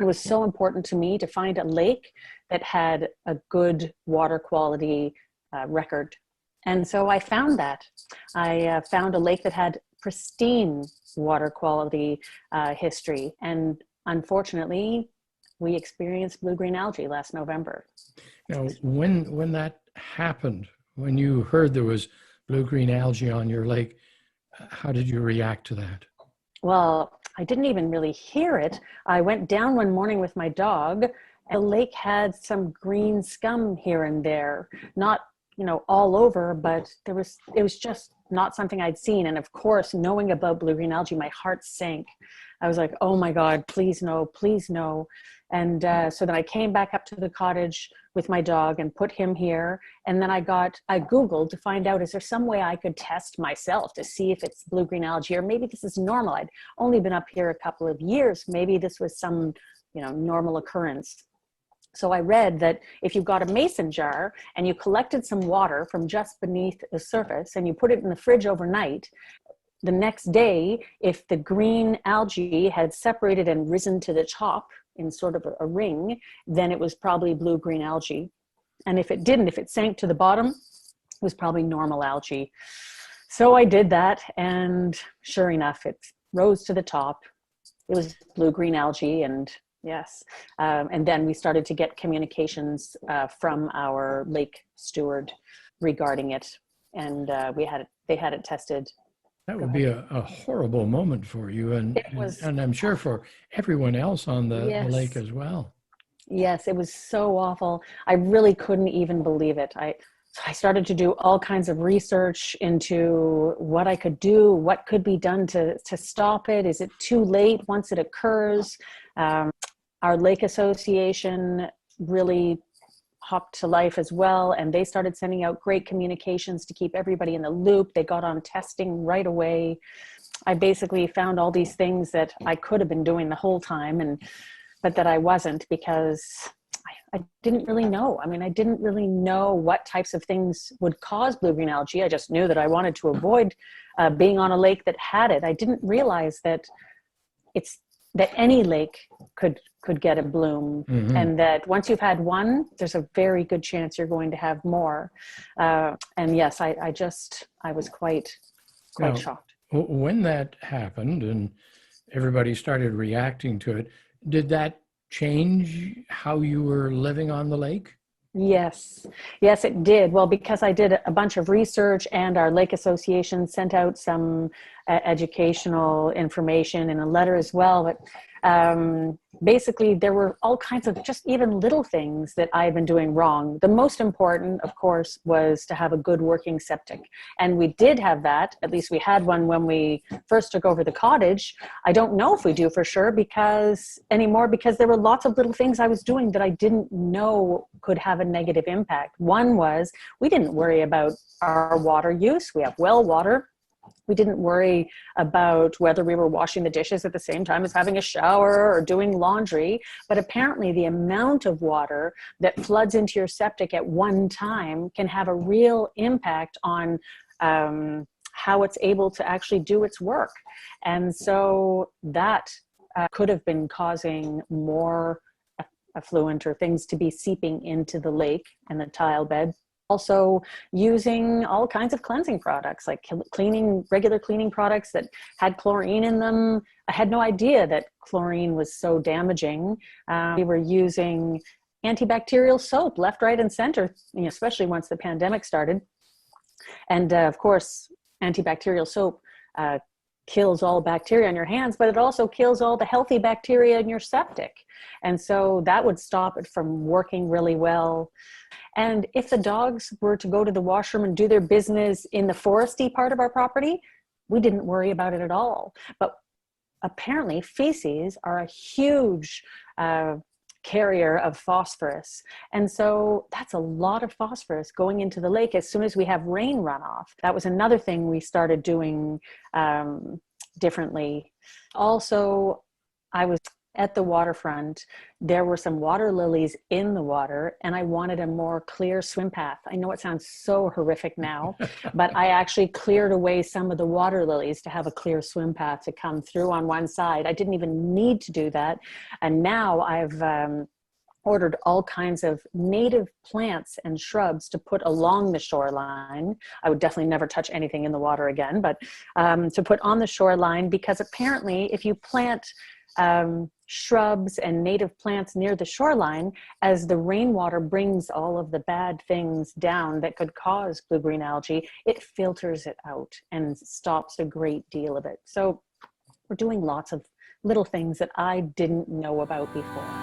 It was so important to me to find a lake that had a good water quality record. And so I found that. I found a lake that had pristine water quality history. And unfortunately, we experienced blue-green algae last November. Now, when that happened, when you heard there was blue-green algae on your lake, how did you react to that? Well, I didn't even really hear it. I went down one morning with my dog. The lake had some green scum here and there, not, all over, but it was just not something I'd seen. And of course, knowing about blue-green algae, my heart sank. I was like, oh my God, please no, please no. And so then I came back up to the cottage with my dog and put him here. And then I Googled to find out, is there some way I could test myself to see if it's blue-green algae, or maybe this is normal. I'd only been up here a couple of years. Maybe this was some, normal occurrence. So I read that if you got a mason jar and you collected some water from just beneath the surface and you put it in the fridge overnight, the next day, if the green algae had separated and risen to the top in sort of a ring, then it was probably blue-green algae. And if it didn't, if it sank to the bottom, it was probably normal algae. So I did that, and sure enough, it rose to the top. It was blue-green algae, and yes. And then we started to get communications from our lake steward regarding it. And they had it tested. That would be a horrible moment for you, and I'm sure for everyone else on the lake as well. Yes, it was so awful. I really couldn't even believe it. So I started to do all kinds of research into what I could do, what could be done to stop it. Is it too late once it occurs? Our lake association really hopped to life as well, and they started sending out great communications to keep everybody in the loop. They got on testing right away. I basically found all these things that I could have been doing the whole time, but that I wasn't, because I didn't really know. I mean, I didn't really know what types of things would cause blue-green algae. I just knew that I wanted to avoid being on a lake that had it. I didn't realize that any lake could get a bloom, and that once you've had one, there's a very good chance you're going to have more. And yes, I was quite shocked. When that happened and everybody started reacting to it, did that change how you were living on the lake? Yes, it did. Well, because I did a bunch of research, and our lake association sent out some educational information in a letter as well. But basically, there were all kinds of just even little things that I had been doing wrong. The most important, of course, was to have a good working septic. And we did have that. At least we had one when we first took over the cottage. I don't know if we do for sure anymore, because there were lots of little things I was doing that I didn't know could have a negative impact. One was, we didn't worry about our water use. We have well water. We didn't worry about whether we were washing the dishes at the same time as having a shower or doing laundry. But apparently the amount of water that floods into your septic at one time can have a real impact on how it's able to actually do its work. And so that could have been causing more effluent or things to be seeping into the lake and the tile bed. Also using all kinds of cleansing products, like regular cleaning products that had chlorine in them. I had no idea that chlorine was so damaging. We were using antibacterial soap left, right, and center, especially once the pandemic started. And of course, antibacterial soap kills all bacteria on your hands, but it also kills all the healthy bacteria in your septic. And so that would stop it from working really well. And if the dogs were to go to the washroom and do their business in the foresty part of our property, we didn't worry about it at all. But apparently feces are a huge carrier of phosphorus. And so that's a lot of phosphorus going into the lake as soon as we have rain runoff. That was another thing we started doing differently. Also, I was at the waterfront, there were some water lilies in the water, and I wanted a more clear swim path. I know it sounds so horrific now, but I actually cleared away some of the water lilies to have a clear swim path to come through on one side. I didn't even need to do that. And now I've ordered all kinds of native plants and shrubs to put along the shoreline. I would definitely never touch anything in the water again, but to put on the shoreline, because apparently if you plant shrubs and native plants near the shoreline, as the rainwater brings all of the bad things down that could cause blue-green algae, it filters it out and stops a great deal of it. So we're doing lots of little things that I didn't know about before.